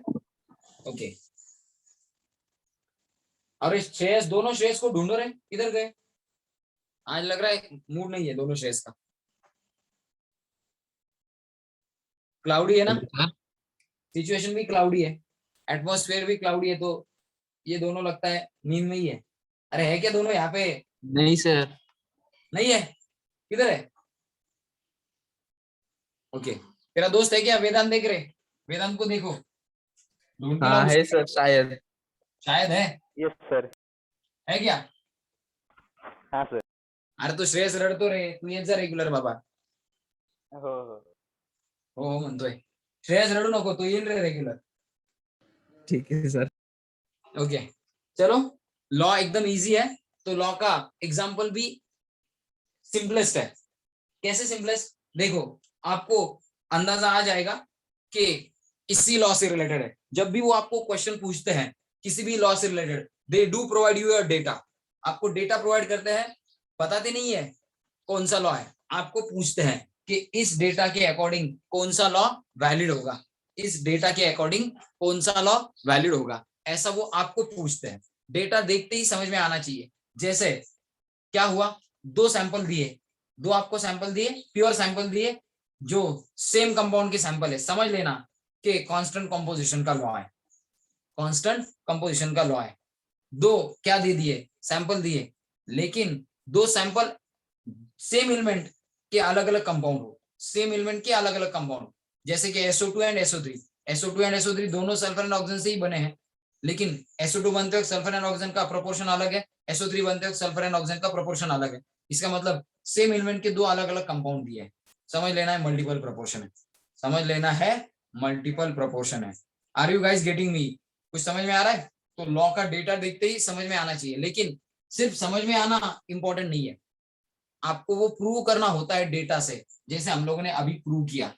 S1: ओके. और इस श्रेयस, दोनों श्रेयस को ढूंढ रहे, किधर गए? आज लग रहा है मूड नहीं है दोनों श्रेयस का। क्लाउडी है ना, सिचुएशन भी क्लाउडी है, एटमॉस्फेयर भी क्लाउडी है, तो ये दोनों लगता है नींद में ही है। अरे है क्या दोनों यहाँ पे?
S7: नहीं सर।
S1: नहीं है, किधर है? ओके, तेरा दोस्त है क्या? वेदांत देख रहे? वेदांत को देखो, ढूंढ के
S7: हाँ
S1: लाओ
S7: है
S1: उसको।
S7: सर शायद।
S1: शायद है,
S3: यस सर।
S1: है क्या?
S3: हाँ सर।
S1: अरे तो श्रेयस रडतो रे, तू येत जा रेग्युलर बाबा.
S3: हो हो.
S1: हो म्हणतोय. श्रेयस रडू नको, तू येईल रे रेग्युलर.
S7: ठीक है सर।
S1: ओके चलो, लॉ एकदम इजी है, तो लॉ का एग्जाम्पल भी सिंपलेस्ट है. कैसे सिंपलेस्ट? देखो, आपको अंदाजा आ जाएगा कि इसी लॉ से रिलेटेड है. जब भी वो आपको क्वेश्चन पूछते हैं किसी भी लॉ से related, they do provide you your data. आपको डेटा प्रोवाइड करते हैं, बताते नहीं है कौन सा लॉ है, आपको पूछते हैं कि इस डेटा के अकॉर्डिंग कौन सा लॉ वैलिड होगा, इस डेटा के अकॉर्डिंग कौन सा लॉ वैलिड होगा, ऐसा वो आपको पूछते हैं. डेटा देखते ही समझ में आना चाहिए. जैसे क्या हुआ, दो सैंपल दिए, दो आपको सैंपल दिए, प्योर सैंपल दिए, जो सेम कंपाउंड के सैंपल है, समझ लेना कि कांस्टेंट कंपोजिशन का लॉ है, कांस्टेंट कंपोजिशन का लॉ है. दो क्या दे दिए, सैंपल दिए, लेकिन दो सैंपल सेम एलिमेंट के अलग अलग कंपाउंड हो, सेम एलिमेंट के अलग अलग कंपाउंड, जैसे कि SO2 and SO3. SO2 and SO3 दोनों सल्फर एंड ऑक्सीजन से ही बने हैं, लेकिन SO2 बनते वक्त सल्फर एंड ऑक्सीजन का प्रोपोर्शन अलग है, SO3 बनते वक्त सल्फर एंड ऑक्सीजन का प्रोपोर्शन अलग है. इसका मतलब सेम एलिमेंट के दो अलग अलग कंपाउंड दिए हैं, समझ लेना है मल्टीपल प्रोपोर्शन है, समझ लेना है मल्टीपल प्रोपोर्शन है. Are you guys getting me? कुछ समझ में आ रहा है? तो लॉ का डेटा देखते ही समझ में आना चाहिए, लेकिन सिर्फ समझ में आना इंपॉर्टेंट नहीं है, आपको वो प्रूव करना होता है डेटा से. जैसे हम लोगों ने अभी प्रूव किया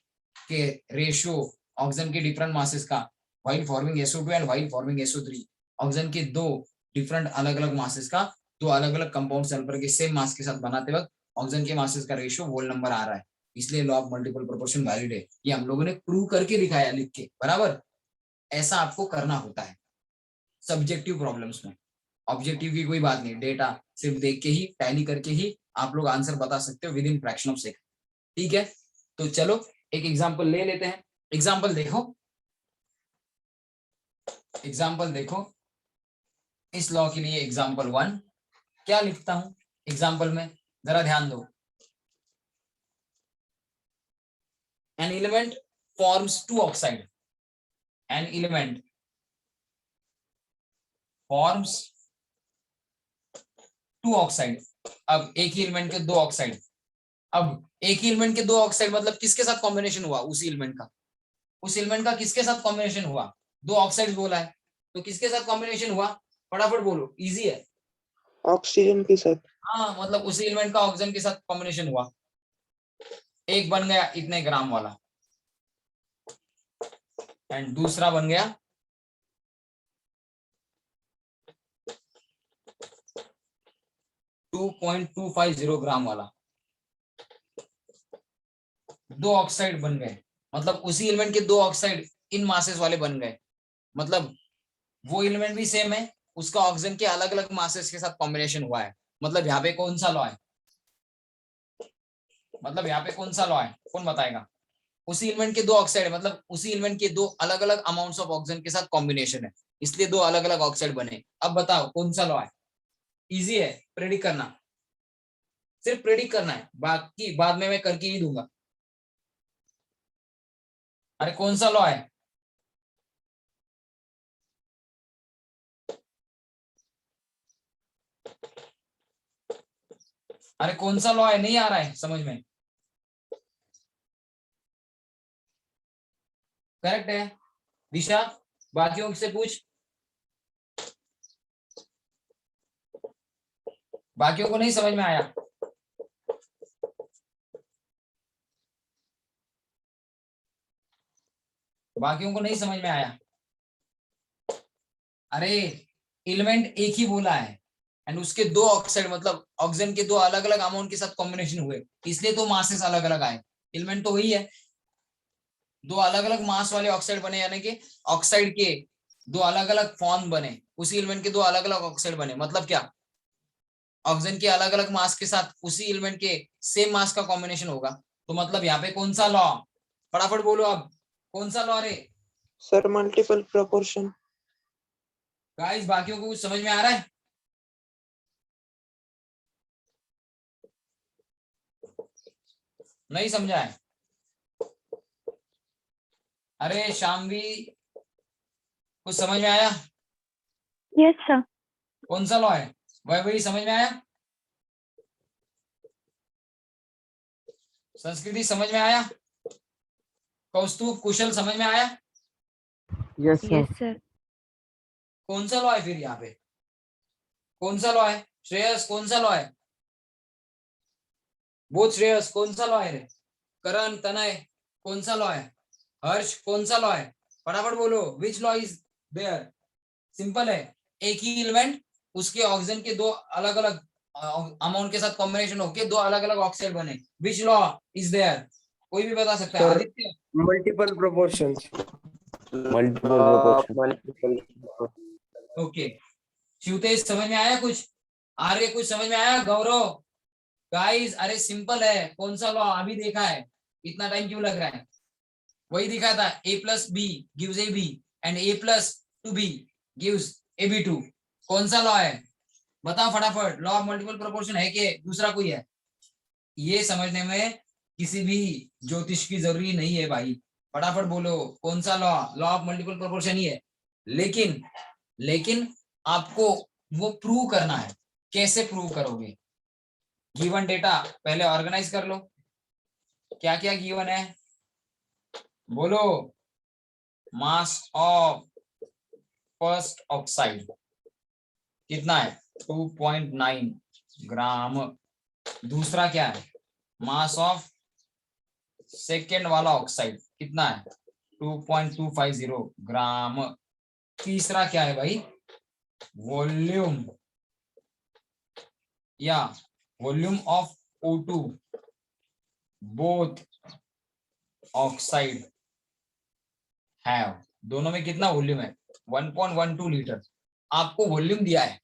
S1: कि रेशियो ऑक्सीजन के डिफरेंट मासेस का while forming SO2 and while forming SO3, oxygen के दो डिफरेंट अलग अलग मासेस का, दो अलग अलग कंपाउंड सल्फर के सेम मास के साथ बनाते वक्त ऑक्सीजन के मासेस का रेशियो होल नंबर आ रहा है, इसलिए law of multiple proportion valid है. ये हम लोगों ने प्रूव करके दिखाया लिख के, बराबर. ऐसा आपको करना होता है सब्जेक्टिव प्रॉब्लम्स में. ऑब्जेक्टिव की कोई बात नहीं, डेटा सिर्फ देख के ही, टैली करके ही आप लोग आंसर बता सकते हो with in fraction of second. ठीक है, तो चलो एक एग्जांपल ले लेते हैं. एग्जांपल देखो, एग्जांपल देखो. इस लॉ के लिए एग्जांपल 1 क्या लिखता हूं एग्जांपल में, जरा ध्यान दो. An element forms two oxide, an element forms two oxide. अब एक ही एलिमेंट के दो ऑक्साइड, अब एक ही एलिमेंट के दो ऑक्साइड मतलब किसके साथ कॉम्बिनेशन हुआ, उसी एलिमेंट का, उस एलिमेंट का किसके साथ कॉम्बिनेशन हुआ, दो ऑक्साइड बोला है तो किसके साथ कॉम्बिनेशन हुआ, फटाफट बोलो, इजी है.
S4: ऑक्सीजन के साथ.
S1: हाँ, मतलब उसी एलिमेंट का ऑक्सीजन के साथ कॉम्बिनेशन हुआ, एक बन गया इतने ग्राम वाला एंड दूसरा बन गया 2.250 ग्राम वाला. दो ऑक्साइड बन गए, मतलब उसी एलिमेंट के दो ऑक्साइड इन मासेस वाले बन गए, मतलब वो एलिमेंट भी सेम है, उसका ऑक्सीजन के अलग अलग मासेस के साथ कॉम्बिनेशन हुआ है. मतलब यहाँ पे कौन सा लॉ है, मतलब यहाँ पे कौन सा लॉ है, कौन बताएगा? उसी एलिमेंट के दो ऑक्साइड, मतलब उसी एलिमेंट के दो अलग अलग अमाउंट्स ऑफ ऑक्सीजन के साथ कॉम्बिनेशन है, इसलिए दो अलग अलग ऑक्साइड बने. अब बताओ कौन सा लॉ है? इजी है, प्रेडिक्ट करना, सिर्फ प्रेडिक्ट करना है, बाकी बाद में मैं करके ही दूंगा. अरे कौन सा लॉ है? अरे कौन सा लॉ है, नहीं आ रहा है समझ में? करेक्ट है दिशा, बाकियों से पूछ, बाकियों को नहीं समझ में आया? बाकियों को नहीं समझ में आया? अरे एलिमेंट एक ही बोला है एंड उसके दो ऑक्साइड, मतलब ऑक्सीजन के दो अलग अलग अमाउंट के साथ कॉम्बिनेशन हुए, इसलिए तो मासेस अलग अलग आए. एलिमेंट तो वही है, दो अलग अलग मास वाले ऑक्साइड बने, यानी कि ऑक्साइड के दो अलग अलग फॉर्म बने, उसी एलिमेंट के दो अलग अलग ऑक्साइड बने, मतलब क्या, ऑक्सीजन के अलग अलग मास के साथ उसी एलिमेंट के सेम मास का कॉम्बिनेशन होगा। तो मतलब यहाँ पे कौन सा लॉ, फटाफट बोलो अब, कौन सा लॉ रे
S4: सर मल्टीपल प्रोपोर्शन।
S1: गाइस? बाकियों को कुछ समझ में आ रहा है? नहीं समझा है? अरे शामवी, कुछ समझ में आया?
S6: Yes sir.
S1: कौन सा लॉ है? वही समझ में आया? संस्कृति समझ में आया? कौस्तुभ, कुशल समझ में आया?
S7: Yes sir.
S6: Yes sir.
S1: कौन सा लॉ है फिर यहाँ पे? कौन सा लॉ है? श्रेयस कौन सा लॉ है? बोध श्रेयस कौन सा लॉ है रे? करण, तनय कौन सा लॉ है? हर्ष कौन सा लॉ है? फटाफट बोलो, which law is there? Simple है, एक ही एलिमेंट, उसके ऑक्सीजन के दो अलग अलग अमाउंट के साथ कॉम्बिनेशन होके दो अलग अलग ऑक्साइड बने, विच लॉ इज देयर? कोई भी बता सकता है।
S2: Sir.
S1: Aditya,
S2: multiple proportions.
S5: Multiple
S1: okay. Shivtej समझ में आया कुछ? आर्य कुछ समझ में आया? गौरव, गाइस अरे सिंपल है, कौन सा लॉ अभी देखा है, इतना टाइम क्यों लग रहा है? वही दिखा था, a plus B gives ab and a plus 2b gives ab2। कौन सा लॉ है बताओ फटाफट? लॉ ऑफ मल्टीपल प्रोपोर्शन है कि दूसरा कोई है? ये समझने में किसी भी ज्योतिष की जरूरी नहीं है भाई, फटाफट बोलो कौन सा law? Law of multiple proportion ही है। लेकिन आपको वो प्रूव करना है। कैसे प्रूव करोगे? गिवन डेटा पहले ऑर्गेनाइज कर लो। क्या क्या गिवन है बोलो? मास ऑफ फर्स्ट ऑक्साइड कितना है? 2.9 ग्राम। दूसरा क्या है? मास ऑफ सेकेंड वाला ऑक्साइड कितना है? 2.250 ग्राम। तीसरा क्या है भाई? वॉल्यूम या volume of O2 both oxide have, दोनों में कितना वॉल्यूम है? 1.12 लीटर। आपको वॉल्यूम दिया है,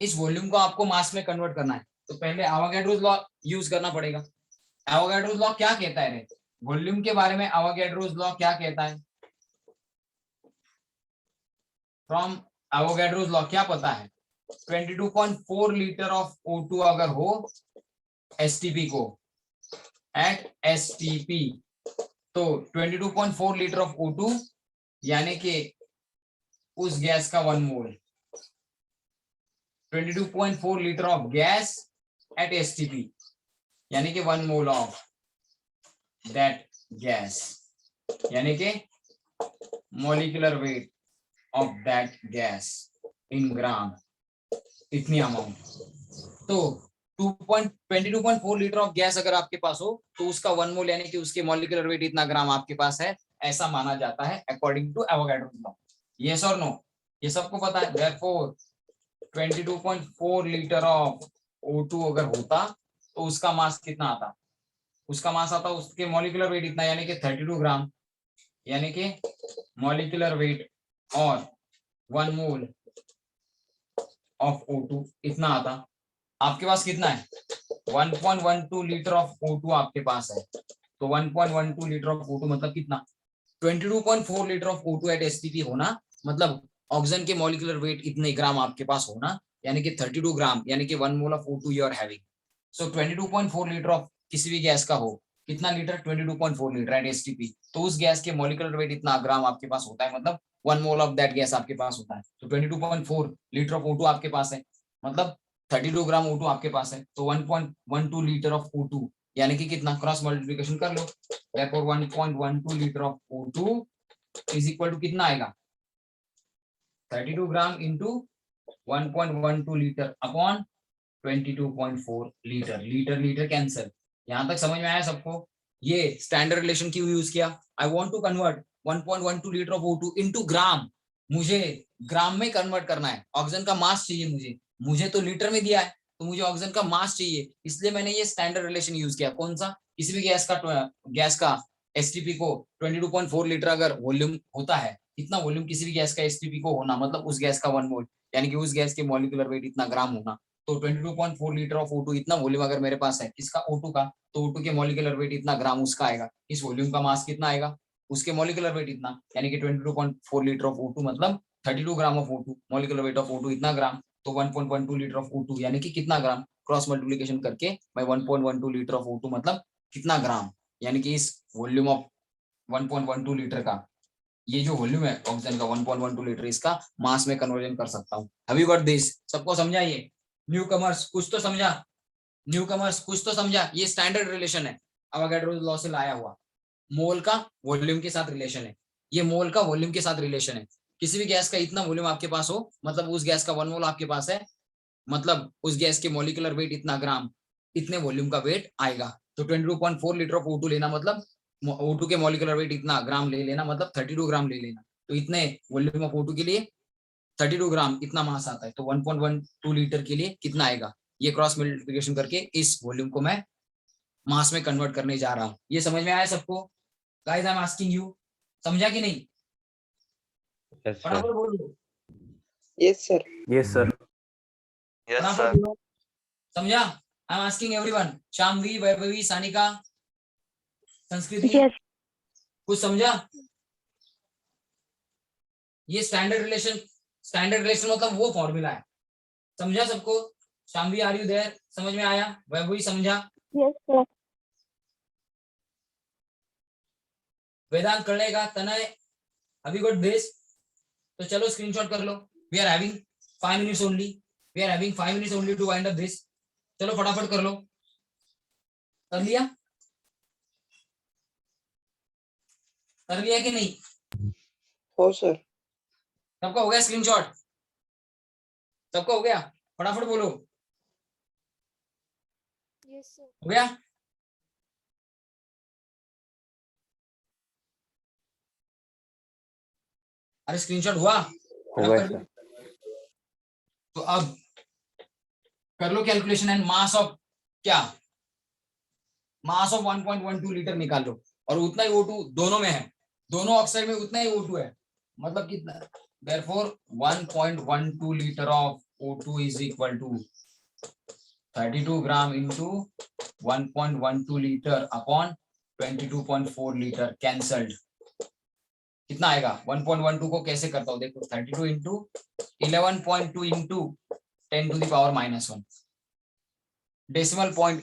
S1: इस वॉल्यूम को आपको मास में कन्वर्ट करना है, तो पहले एवोगैड्रोस लॉ यूज करना पड़ेगा। एवोगैड्रोस लॉ क्या कहता है रे? वॉल्यूम के बारे में एवोगैड्रोस लॉ क्या कहता है? फ्रॉम एवोगैड्रोस लॉ क्या पता है? 22.4 लीटर ऑफ O2 अगर हो एसटीपी को, एट एसटीपी, तो 22.4 लीटर ऑफ O2 यानी कि उस गैस का 1 mole, 22.4 litre of gas at STP यानी कि 1 मोल ऑफ दैट गैस, यानी कि molecular weight of that gas in gram, इतनी अमाउंट। तो 22.4 लीटर ऑफ गैस अगर आपके पास हो तो उसका 1 मोल यानी कि उसके मॉलिक्यूलर वेट इतना ग्राम आपके पास है, ऐसा माना जाता है according to Avogadro's law. Yes और नो? ये सबको पता है। देयरफॉर 22.4 लीटर ऑफ O2 अगर होता तो उसका मास कितना आता? उसका मास आता उसके मॉलिक्यूलर वेट इतना यानी कि 32 ग्राम, यानी कि मॉलिक्यूलर वेट और 1 मोल ऑफ O2 इतना आता। आपके पास कितना है? 1.12 लीटर ऑफ O2 आपके पास है, तो 1.12 लीटर ऑफ O2 मतलब कितना? 22.4 litre of O2 eight STP होना, मतलब ऑक्सीजन के मॉलिक्यूलर वेट इतने ग्राम आपके पास होना, यानी कि 32 ग्राम, यानी कि 1 mole of O2 you are having. So 22.4 litre of किसी भी गैस का हो, कितना लीटर? 22.4 लीटर एट एसटीपी, तो उस गैस के मॉलिक्यूलर वेट इतना ग्राम आपके पास होता है, मतलब 1 मोल ऑफ दैट गैस आपके पास होता है। तो 22.4 लीटर ऑफ O2 आपके पास है, मतलब 32 ग्राम O2 आपके पास है, तो 1.12 लीटर ऑफ O2 यानी कि कितना? क्रॉस मल्टीप्लिकेशन कर लो। therefore 1.12 litre of O2 is equal to कितना आएगा? 32 gram into 1.12 litre upon 22.4 litre. Litre litre cancel. यहां तक समझ में आया सबको? ये स्टैंडर्ड रिलेशन क्यों यूज किया? I want to convert 1.12 litre of O2 into gram. मुझे ग्राम में कन्वर्ट करना है, ऑक्सीजन का मास चाहिए मुझे तो लीटर में दिया है, तो मुझे ऑक्सीजन का मास चाहिए, इसलिए मैंने ये स्टैंडर्ड रिलेशन यूज किया। कौन सा? किसी भी गैस का एसटीपी को 22.4 लीटर अगर वॉल्यूम होता है, इतना वॉल्यूम किसी भी गैस का एसपीपी को होना मतलब उस गैस का 1 मोल यानी कि उस गैस के मॉलिक्यूलर वेट इतना ग्राम होना। तो 22.4 लीटर ऑफ O2 इतना वॉल्यूम अगर मेरे पास है किसका O2 का, तो O2 के मॉलिक्यूलर वेट इतना ग्राम उसका आएगा। इस वॉल्यूम का मास कितना आएगा, उसके मॉलिक्यूलर वेट इतना, यानी कि 22.4 लीटर ऑफ O2 मतलब 32 gram of O2, molecular weight of O2 इतना ग्राम, तो 1.12 लीटर ऑफ O2 यानी कि कितना ग्राम, क्रॉस मल्टीप्लिकेशन करके मैं 1.12 लीटर ऑफ O2 मतलब कितना ग्राम, यानी कि इस वॉल्यूम ऑफ 1.12 लीटर का ये जो वॉल्यूम है ऑक्सीजन का 1.12 लीटर, इसका मास में कन्वर्जन कर सकता हूँ। Have you got this? सबको समझा? ये न्यू कमर्स कुछ तो समझा, न्यू कमर्स कुछ तो समझा। ये स्टैंडर्ड रिलेशन है अवोगाड्रो लॉ से लाया हुआ, मोल का वॉल्यूम के साथ रिलेशन है, ये मोल का वॉल्यूम के साथ रिलेशन है। किसी भी गैस का इतना वॉल्यूम आपके पास हो मतलब उस गैस का 1 मोल आपके पास है, मतलब उस गैस के मॉलिक्यूलर वेट इतना ग्राम, इतने वॉल्यूम का वेट आएगा। तो 22.4 लीटर ऑफ O2 लेना मतलब O2 के मॉलिक्यूलर वेट इतना ग्राम ले लेना मतलब 32 ग्राम ले लेना। तो इतने वॉल्यूम ऑफ O2 के लिए 32 ग्राम इतना मास आता है। तो 1.12 लीटर के लिए कितना आएगा, ये क्रॉस मल्टीप्लिकेशन करके इस वॉल्यूम को मैं मास में कन्वर्ट करने जा रहा हूँ। ये समझ में आया सबको? Guys I am asking you, समझा कि नहीं?
S5: Yes, sir.
S1: फटाफट बोलो,
S4: Yes, sir.
S3: Yes, sir.
S5: Yes,
S1: फटाफट
S5: sir.
S1: बोलो। समझा? I am asking everyone, Shamvi, Vaibhavi, Sanika, Sanskriti,
S6: Yes.
S1: कुछ समझा? ये स्टैंडर्ड रिलेशन मतलब वो फॉर्मूला है, समझा सबको? शामवी आर यू देयर? समझ में आया? वैभवी समझा?
S6: Yes, sir.
S1: वेदांत कर लेगा? तनय हैव यू गॉट दिस? तो चलो स्क्रीनशॉट कर लो। We are having 5 minutes only, we are having 5 minutes only to wind up this. चलो फटाफट कर लो। कर लिया? कर लिया कि नहीं?
S4: हो सर।
S1: सबका हो गया स्क्रीनशॉट? सबका हो गया? फटाफट बोलो।
S6: Yes, sir.
S1: हो गया? अरे स्क्रीनशॉट हुआ?
S3: होगा सर।
S1: तो अब कर लो कैलकुलेशन एंड मास ऑफ क्या, मास ऑफ 1.12 लीटर निकाल लो। और उतना ही O2 दोनों में है, दोनों ऑक्साइड में उतना ही O2 है, मतलब कितना, therefore 1.12 litre of O2 is equal to 32 gram into 1.12 litre upon 22.4 litre, cancelled. कितना आएगा? 1.12 को कैसे करता हूँ देखो, 32 into 11.2 into 10 to the power -1, decimal point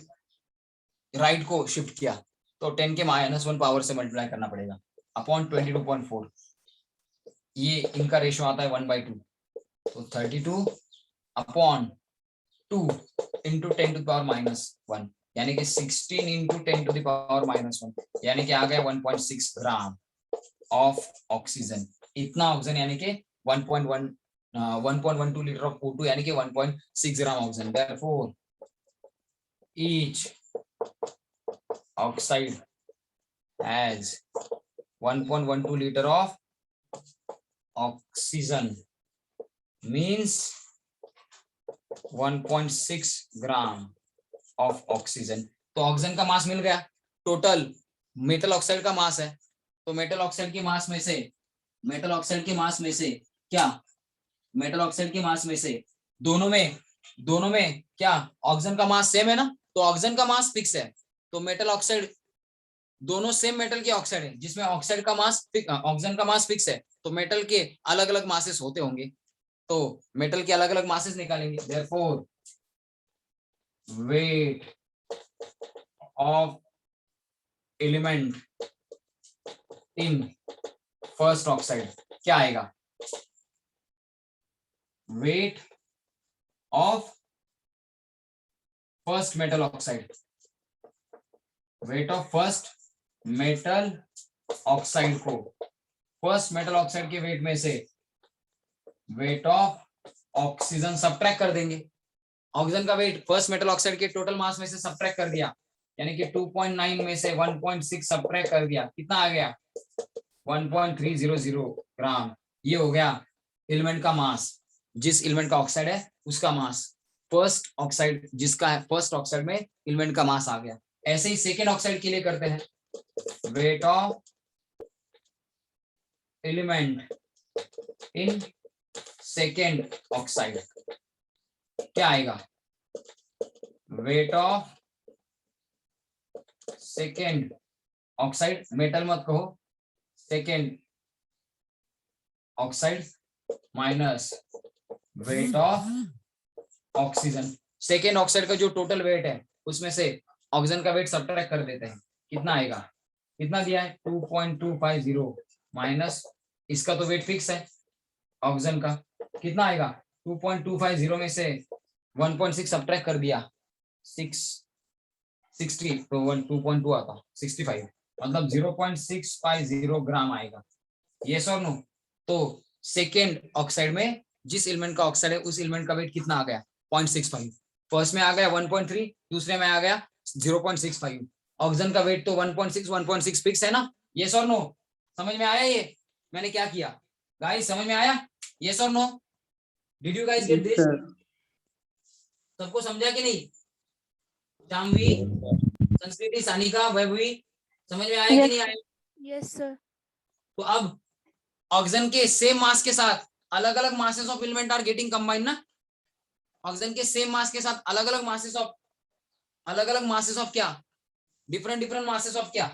S1: right को शिफ्ट किया तो 10 के -1 पावर से मल्टीप्लाई करना पड़ेगा अपॉन 22.4, ये इनका रेशियो आता है 1/2, तो 32 upon 2 into 10 to the power -1 यानी कि 16 इंटू 10 टू द पावर -1 यानी कि आ गया 1.6 ग्राम ऑफ ऑक्सीजन। इतना ऑक्सीजन यानी कि 1.12 लीटर ऑफ O2 यानी कि 1.6 gram oxygen. Therefore each oxide has 1.12 litre of oxygen means 1.6 gram of oxygen. तो ऑक्सीजन का मास मिल गया, टोटल मेटल ऑक्साइड का मास है, तो मेटल ऑक्साइड के मास में से क्या, मेटल ऑक्साइड के मास में से दोनों में क्या ऑक्सीजन का मास सेम है ना, तो ऑक्सीजन का मास फिक्स है, तो मेटल ऑक्साइड दोनों सेम मेटल के ऑक्साइड है जिसमें ऑक्सीजन का मास फिक्स है, तो मेटल के अलग अलग मासेस होते होंगे, तो मेटल के अलग अलग मासेस निकालेंगे। Therefore weight of element in first oxide क्या आएगा, weight of first metal oxide, weight of first metal oxide को फर्स्ट मेटल ऑक्साइड के वेट में से वेट ऑफ ऑक्सीजन सब्ट्रैक्ट कर देंगे। ऑक्सीजन का वेट फर्स्ट मेटल ऑक्साइड के टोटल मास में से सब्ट्रैक्ट कर दिया, यानी कि 2.9 में से 1.6 सब्ट्रैक्ट कर दिया, कितना आ गया 1.300 ग्राम। ये हो गया एलिमेंट का मास, जिस एलिमेंट का ऑक्साइड है उसका मास, फर्स्ट ऑक्साइड जिसका है फर्स्ट ऑक्साइड में एलिमेंट का मास आ गया। ऐसे ही सेकेंड ऑक्साइड के लिए करते हैं, weight of element in second oxide क्या आएगा? Weight of second oxide, metal मत कहो, second oxide minus weight of oxygen. Second oxide का जो टोटल वेट है उसमें से ऑक्सीजन का वेट सब्ट्रैक्ट कर देते हैं, कितना आएगा? कितना दिया है? 2.250 माइनस इसका तो वेट फिक्स है ऑक्सीजन का, कितना आएगा? 2.250 में से 1.6 सब्ट्रैक्ट कर दिया 660 तो 2.2 आता 65, मतलब 0.650 ग्राम आएगा। यस और नो? तो सेकेंड ऑक्साइड में जिस एलिमेंट का ऑक्साइड है उस एलिमेंट का वेट कितना आ गया? 0.65। फर्स्ट में आ गया 1.3, दूसरे में आ गया 0.65। ऑक्सीजन का वेट तो 1.6 फिक्स है ना? यस और नो? समझ में आया ये मैंने क्या किया? गाइस समझ में आया? यस और no? Did you guys get this? सबको समझा कि नहीं? जाह्नवी, संस्कृति, सानिका, वैभवी, समझ में आया कि नहीं आया?
S6: Yes, sir.
S1: तो अब ऑक्सीजन के सेम मास के साथ अलग अलग masses of element are getting combined ना? ऑक्सीजन के सेम मास के साथ अलग अलग मासेस ऑफ क्या? डिफरेंट मासेस ऑफ क्या?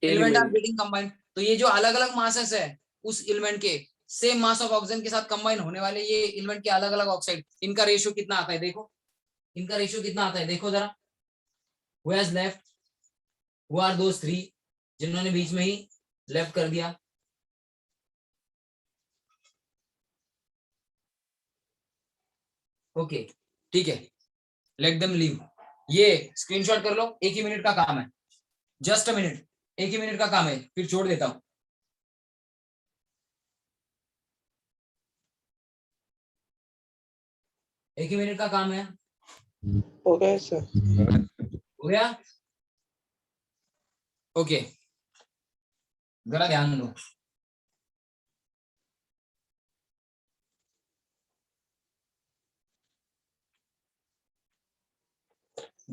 S1: Element are getting combined. तो ये जो अलग अलग मासेस है उस एलिमेंट के सेम मास ऑफ ऑक्सीजन के साथ कंबाइन होने वाले ये एलिमेंट के अलग अलग ऑक्साइड, इनका रेशियो कितना आता है? देखो इनका रेशियो कितना आता है, देखो जरा। Who has left? Who are those three जिन्होंने बीच में ही लेफ्ट कर दिया? ओके ठीक है, लेट देम लीव। ये स्क्रीनशॉट कर लो, 1 ही मिनट का काम है, just a minute, 1 he minute का काम है, फिर छोड़ देता हूं। एक ही मिनट का काम है।
S4: हो गया सर।
S1: हो गया? ओके, जरा ध्यान दो।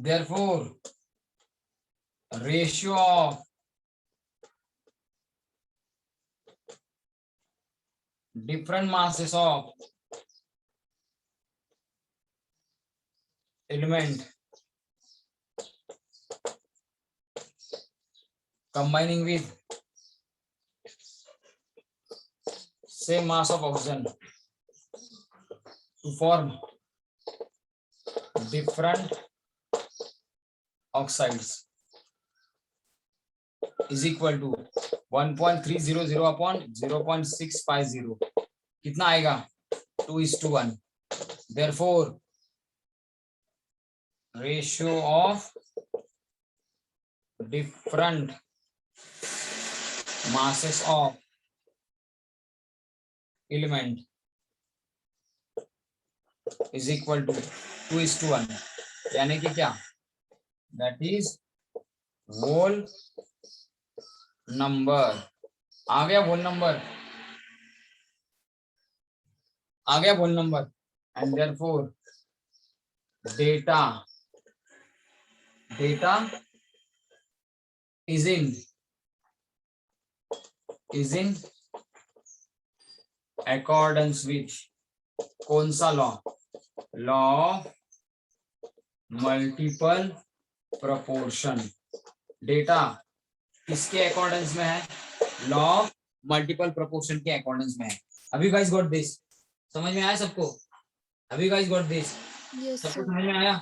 S1: Therefore, ratio of different masses of element combining with same mass of oxygen to form different oxides is equal to 1.300 upon 0.650. कितना आएगा? 2:1. Therefore, ratio of different masses of element is equal to 2:1. यानी कि क्या? That is whole number. आ गया whole number, आ गया whole number, and therefore data is in accordance with कौन सा law? Law of multiple proportion. Data किसके accordance में है? लॉ ऑफ मल्टीपल प्रोपोर्शन के अकॉर्डेंस में है। अभी गाइस गॉट दिस? समझ में आया सबको? अभी गाइस गॉट दिस?
S6: Yes,
S1: सबको
S6: sir.
S1: समझ में आया?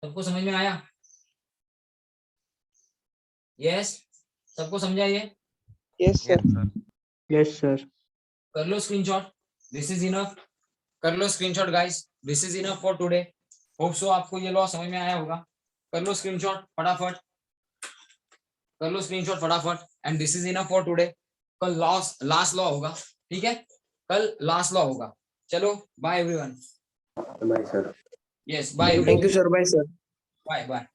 S1: सबको समझ में आया? यस, सबको समझा ये?
S4: Yes sir.
S7: Yes, sir.
S1: कर लो स्क्रीनशॉट, दिस इज इनफ। कर लो screenshot guys, this is enough for today. Hope so आपको ये लॉ समझ में आया होगा। कर लो स्क्रीनशॉट फटाफट, कर लो स्क्रीनशॉट फटाफट, and this is enough for today. कल लास्ट लॉ होगा, ठीक है? कल लास्ट लॉ होगा। चलो bye everyone.
S7: Bye, sir.
S1: Yes bye,
S2: thank you sir, bye sir.
S1: Bye bye.